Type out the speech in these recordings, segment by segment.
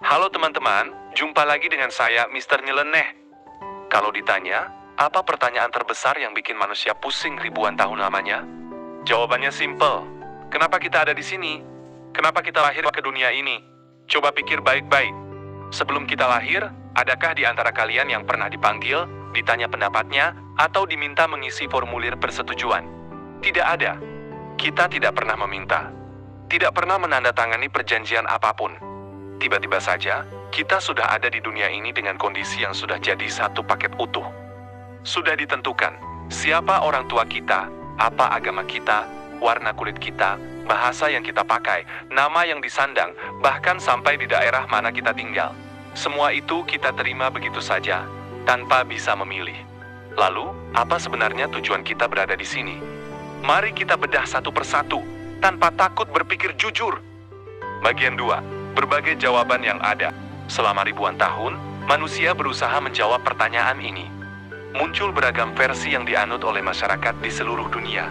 Halo teman-teman, jumpa lagi dengan saya, Mr. Nyeleneh. Kalau ditanya, apa pertanyaan terbesar yang bikin manusia pusing ribuan tahun lamanya? Jawabannya simple. Kenapa kita ada di sini? Kenapa kita lahir ke dunia ini? Coba pikir baik-baik. Sebelum kita lahir, adakah di antara kalian yang pernah dipanggil, ditanya pendapatnya, atau diminta mengisi formulir persetujuan? Tidak ada. Kita tidak pernah meminta. Tidak pernah menandatangani perjanjian apapun. Tiba-tiba saja, kita sudah ada di dunia ini dengan kondisi yang sudah jadi satu paket utuh. Sudah ditentukan, siapa orang tua kita, apa agama kita, warna kulit kita, bahasa yang kita pakai, nama yang disandang, bahkan sampai di daerah mana kita tinggal. Semua itu kita terima begitu saja, tanpa bisa memilih. Lalu, apa sebenarnya tujuan kita berada di sini? Mari kita bedah satu persatu, tanpa takut berpikir jujur. Bagian 2. Berbagai jawaban yang ada. Selama ribuan tahun, manusia berusaha menjawab pertanyaan ini. Muncul beragam versi yang dianut oleh masyarakat di seluruh dunia.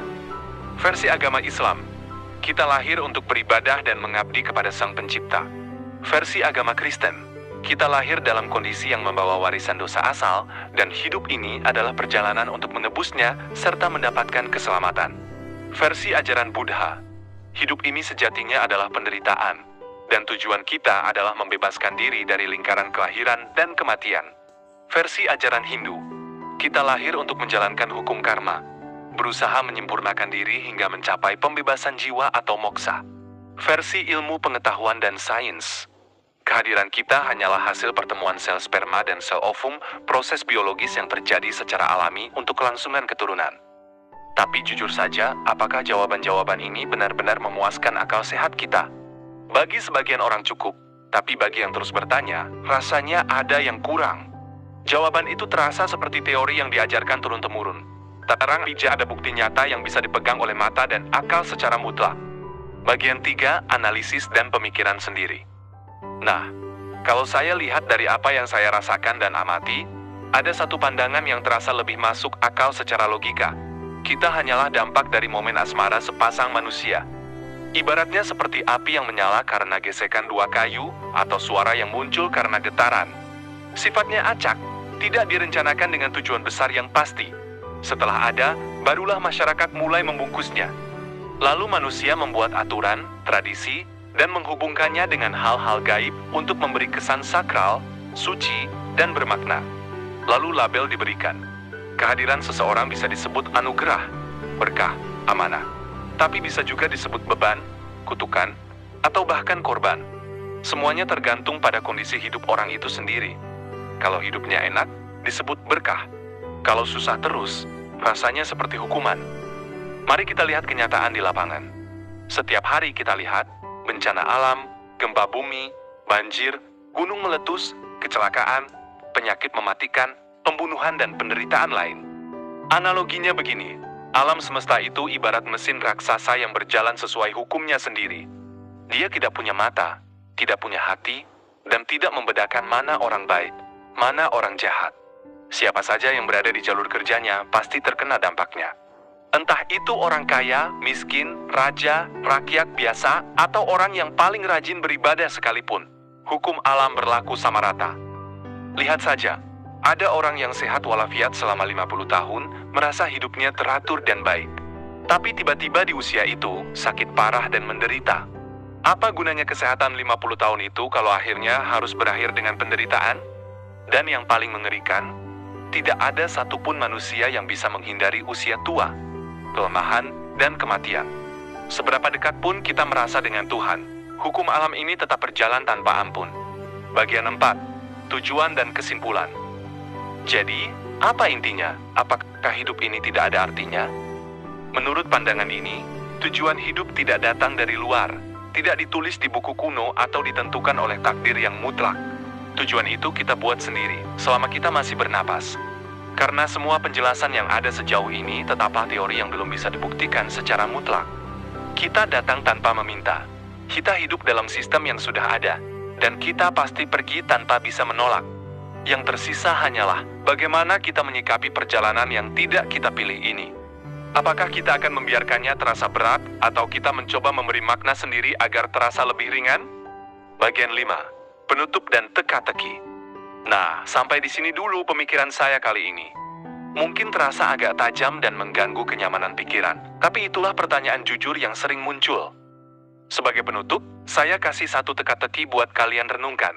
Versi agama Islam, kita lahir untuk beribadah dan mengabdi kepada Sang Pencipta. Versi agama Kristen, kita lahir dalam kondisi yang membawa warisan dosa asal, dan hidup ini adalah perjalanan untuk menebusnya serta mendapatkan keselamatan. Versi ajaran Buddha, hidup ini sejatinya adalah penderitaan, dan tujuan kita adalah membebaskan diri dari lingkaran kelahiran dan kematian. Versi ajaran Hindu, kita lahir untuk menjalankan hukum karma, berusaha menyempurnakan diri hingga mencapai pembebasan jiwa atau moksa. Versi ilmu pengetahuan dan sains, kehadiran kita hanyalah hasil pertemuan sel sperma dan sel ovum, proses biologis yang terjadi secara alami untuk kelangsungan keturunan. Tapi jujur saja, apakah jawaban-jawaban ini benar-benar memuaskan akal sehat kita? Bagi sebagian orang cukup, tapi bagi yang terus bertanya, rasanya ada yang kurang. Jawaban itu terasa seperti teori yang diajarkan turun-temurun. Tidak ada bukti nyata yang bisa dipegang oleh mata dan akal secara mutlak. Bagian 3, analisis dan pemikiran sendiri. Nah, kalau saya lihat dari apa yang saya rasakan dan amati, ada satu pandangan yang terasa lebih masuk akal secara logika. Kita hanyalah dampak dari momen asmara sepasang manusia. Ibaratnya seperti api yang menyala karena gesekan dua kayu, atau suara yang muncul karena getaran. Sifatnya acak, tidak direncanakan dengan tujuan besar yang pasti. Setelah ada, barulah masyarakat mulai membungkusnya. Lalu manusia membuat aturan, tradisi, dan menghubungkannya dengan hal-hal gaib untuk memberi kesan sakral, suci, dan bermakna. Lalu label diberikan. Kehadiran seseorang bisa disebut anugerah, berkah, amanah. Tapi bisa juga disebut beban, kutukan, atau bahkan korban. Semuanya tergantung pada kondisi hidup orang itu sendiri. Kalau hidupnya enak, disebut berkah. Kalau susah terus, rasanya seperti hukuman. Mari kita lihat kenyataan di lapangan. Setiap hari kita lihat bencana alam, gempa bumi, banjir, gunung meletus, kecelakaan, penyakit mematikan, pembunuhan, dan penderitaan lain. Analoginya begini. Alam semesta itu ibarat mesin raksasa yang berjalan sesuai hukumnya sendiri. Dia tidak punya mata, tidak punya hati, dan tidak membedakan mana orang baik, mana orang jahat. Siapa saja yang berada di jalur kerjanya pasti terkena dampaknya. Entah itu orang kaya, miskin, raja, rakyat biasa, atau orang yang paling rajin beribadah sekalipun. Hukum alam berlaku sama rata. Lihat saja. Ada orang yang sehat walafiat selama 50 tahun, merasa hidupnya teratur dan baik. Tapi tiba-tiba di usia itu, sakit parah dan menderita. Apa gunanya kesehatan 50 tahun itu kalau akhirnya harus berakhir dengan penderitaan? Dan yang paling mengerikan, tidak ada satupun manusia yang bisa menghindari usia tua, kelemahan, dan kematian. Seberapa dekat pun kita merasa dengan Tuhan, hukum alam ini tetap berjalan tanpa ampun. Bagian 4, tujuan dan kesimpulan. Jadi, apa intinya? Apakah hidup ini tidak ada artinya? Menurut pandangan ini, tujuan hidup tidak datang dari luar, tidak ditulis di buku kuno atau ditentukan oleh takdir yang mutlak. Tujuan itu kita buat sendiri, selama kita masih bernapas. Karena semua penjelasan yang ada sejauh ini tetaplah teori yang belum bisa dibuktikan secara mutlak. Kita datang tanpa meminta. Kita hidup dalam sistem yang sudah ada, dan kita pasti pergi tanpa bisa menolak. Yang tersisa hanyalah bagaimana kita menyikapi perjalanan yang tidak kita pilih ini. Apakah kita akan membiarkannya terasa berat, atau kita mencoba memberi makna sendiri agar terasa lebih ringan? Bagian 5. penutup dan teka-teki. Nah, sampai di sini dulu pemikiran saya kali ini. Mungkin terasa agak tajam dan mengganggu kenyamanan pikiran, tapi itulah pertanyaan jujur yang sering muncul. Sebagai penutup, saya kasih satu teka-teki buat kalian renungkan.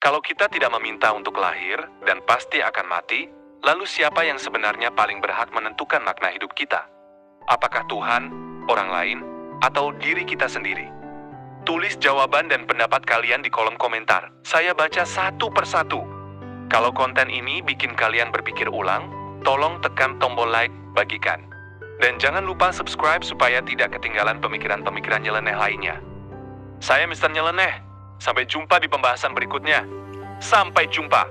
Kalau kita tidak meminta untuk lahir dan pasti akan mati, lalu siapa yang sebenarnya paling berhak menentukan makna hidup kita? Apakah Tuhan, orang lain, atau diri kita sendiri? Tulis jawaban dan pendapat kalian di kolom komentar. Saya baca satu persatu. Kalau konten ini bikin kalian berpikir ulang, tolong tekan tombol like, bagikan. Dan jangan lupa subscribe supaya tidak ketinggalan pemikiran-pemikiran nyeleneh lainnya. Saya Mr. Nyeleneh. Sampai jumpa di pembahasan berikutnya. Sampai jumpa.